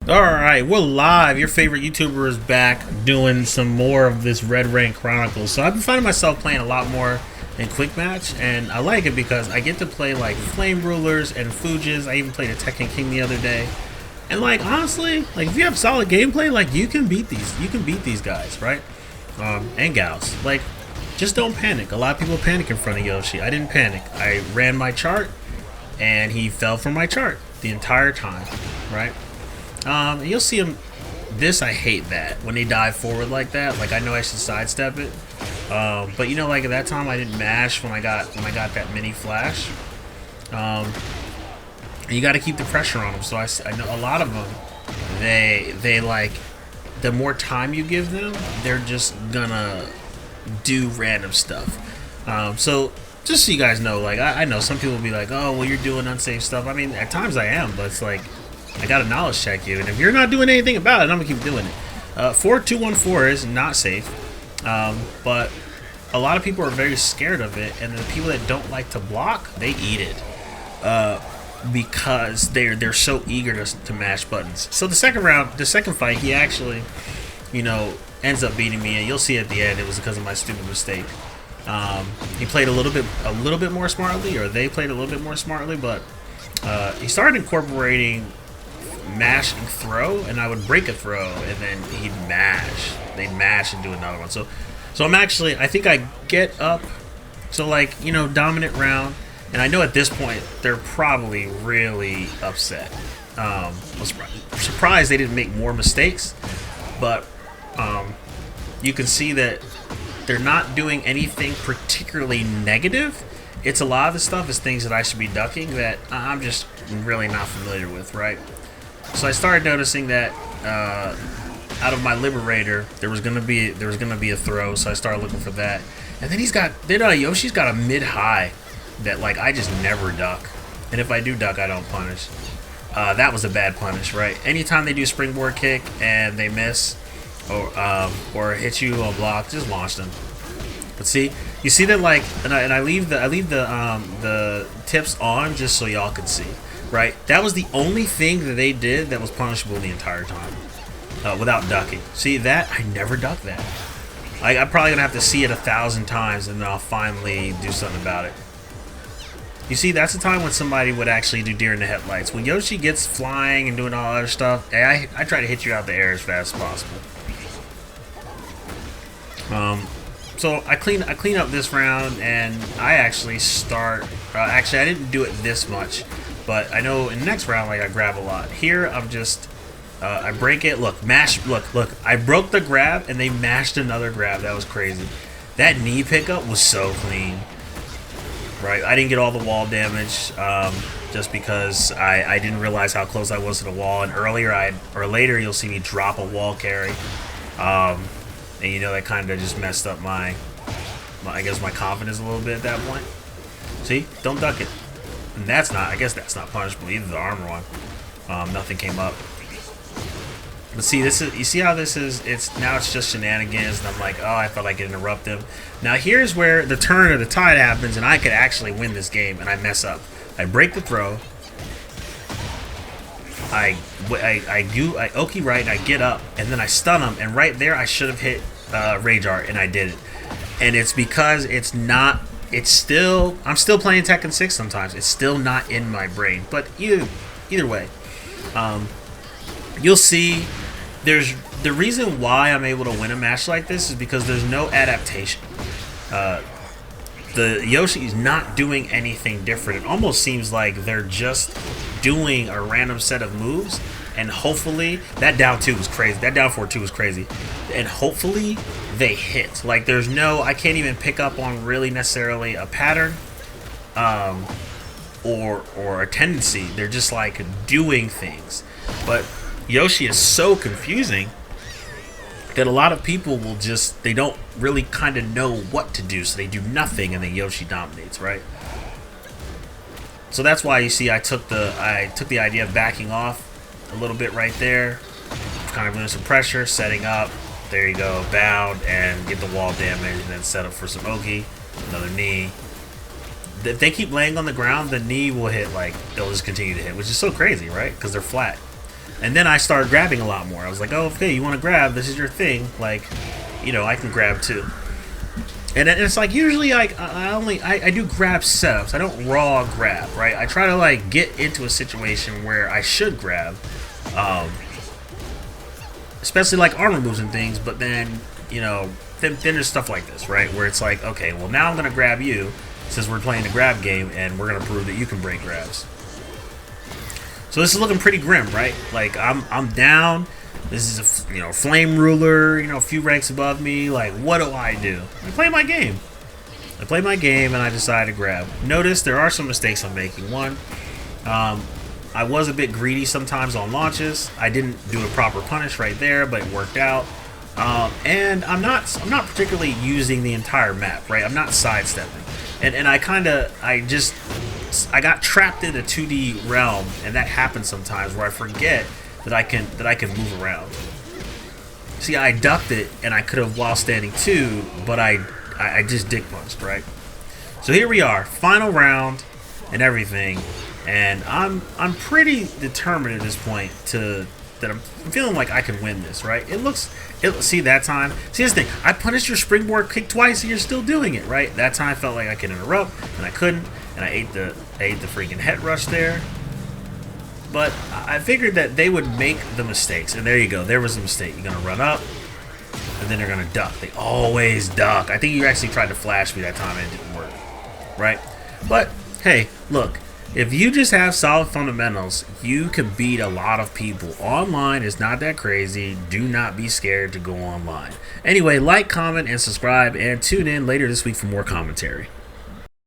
Alright, we're live. Your favorite YouTuber is back doing some more of this Red Rank Chronicles. So I've been finding myself playing a lot more in Quick Match, and I like it because I get to play like Flame Rulers and Fuges. I even played a Tekken King the other day. And like honestly, like if you have solid gameplay, like you can beat these guys, right? And gals. Like, just don't panic. A lot of people panic in front of Yoshi. I didn't panic. I ran my chart and he fell from my chart the entire time, right? You'll see him. This I hate that when they dive forward like that. Like I know I should sidestep it, but you know, like at that time I didn't mash when I got that mini flash. You got to keep the pressure on them. So I know a lot of them. They like the more time you give them, they're just gonna do random stuff. So just so you guys know, like I know some people will be like, oh well, you're doing unsafe stuff. I mean, at times I am, but it's like I gotta knowledge check you, and if you're not doing anything about it, I'm gonna keep doing it. 4214 is not safe, but a lot of people are very scared of it, and the people that don't like to block, they eat it because they're so eager to mash buttons. So the second fight, he actually, you know, ends up beating me, and you'll see at the end it was because of my stupid mistake. He played a little bit more smartly, or they played a little bit more smartly, but he started incorporating mash and throw, and I would break a throw and then he'd mash. They'd mash and do another one. So I think I get up, so like, you know, dominant round, and I know at this point they're probably really upset. I'm surprised they didn't make more mistakes, but you can see that they're not doing anything particularly negative. It's a lot of the stuff is things that I should be ducking that I'm just really not familiar with, right? So I started noticing that out of my Liberator, there was gonna be a throw. So I started looking for that, and then Yoshi's got a mid high that like I just never duck, and if I do duck, I don't punish. That was a bad punish, right? Anytime they do springboard kick and they miss, or hit you on block, just launch them. But see, you see that like, and I leave the tips on just so y'all can see. Right, that was the only thing that they did that was punishable the entire time, without ducking. See that? I never ducked that. I'm probably gonna have to see it 1,000 times, and then I'll finally do something about it. You see, that's the time when somebody would actually do deer in the headlights. When Yoshi gets flying and doing all that other stuff, I try to hit you out the air as fast as possible. So I clean up this round, and I actually start. Actually, I didn't do it this much. But I know in the next round, like I grab a lot. Here, I'm just, I break it. Look, mash. Look. I broke the grab, and they mashed another grab. That was crazy. That knee pickup was so clean. Right, I didn't get all the wall damage, just because I didn't realize how close I was to the wall. And later, you'll see me drop a wall carry, and you know that kind of just messed up my I guess my confidence a little bit at that point. See, don't duck it. And I guess that's not punishable either, the armor one. Nothing came up. But see, you see how this is, it's just shenanigans, and I'm like, oh, I thought I could interrupt them. Now here's where the turn of the tide happens, and I could actually win this game, and I mess up. I break the throw. I Oki right, and I get up, and then I stun him, and right there I should have hit Rage Art, and I didn't. And it's because I'm still playing Tekken 6 sometimes. It's still not in my brain. But either way, you'll see there's the reason why I'm able to win a match like this is because there's no adaptation. The Yoshi's not doing anything different. It almost seems like they're just doing a random set of moves, and hopefully that down 2 was crazy. That down 4-2 was crazy. And hopefully they hit. Like I can't even pick up on really necessarily a pattern or a tendency. They're just like doing things. But Yoshi is so confusing that a lot of people they don't really kind of know what to do, so they do nothing, and then Yoshi dominates, right? So that's why you see I took the idea of backing off a little bit right there, kind of doing some pressure, setting up. There you go, bound and get the wall damage, and then set up for some Oki, another knee. If they keep laying on the ground, the knee will hit, like, they'll just continue to hit, which is so crazy, right? Because they're flat. And then I started grabbing a lot more. I was like, oh, okay, you want to grab? This is your thing. Like, you know, I can grab too. And it's like usually I do grab setups. I don't raw grab, right? I try to like get into a situation where I should grab, especially like armor moves and things. But then you know, then there's stuff like this, right? Where it's like, okay, well now I'm gonna grab you since we're playing the grab game, and we're gonna prove that you can break grabs. So this is looking pretty grim, right? Like I'm down. This is a flame ruler, a few ranks above me. Like, what do? I play my game. I play my game, and I decide to grab. Notice there are some mistakes I'm making. One, I was a bit greedy sometimes on launches. I didn't do a proper punish right there, but it worked out. And I'm not particularly using the entire map, right? I'm not sidestepping, and I got trapped in a 2D realm, and that happens sometimes where I forget that I can move around. See, I ducked it, and I could have while standing too, but I just dick punched, right? So here we are, final round, and everything, and I'm pretty determined at this point that I'm feeling like I can win this, right? See that time. See this thing. I punished your springboard kick twice, and you're still doing it, right? That time I felt like I could interrupt, and I couldn't, and I ate the freaking head rush there. But I figured that they would make the mistakes, and there you go. There was a mistake. You're gonna run up, and then they're gonna duck. They always duck. I think you actually tried to flash me that time, and it didn't work, right? But hey, look. If you just have solid fundamentals, you can beat a lot of people. Online is not that crazy. Do not be scared to go online. Anyway, like, comment, and subscribe, and tune in later this week for more commentary.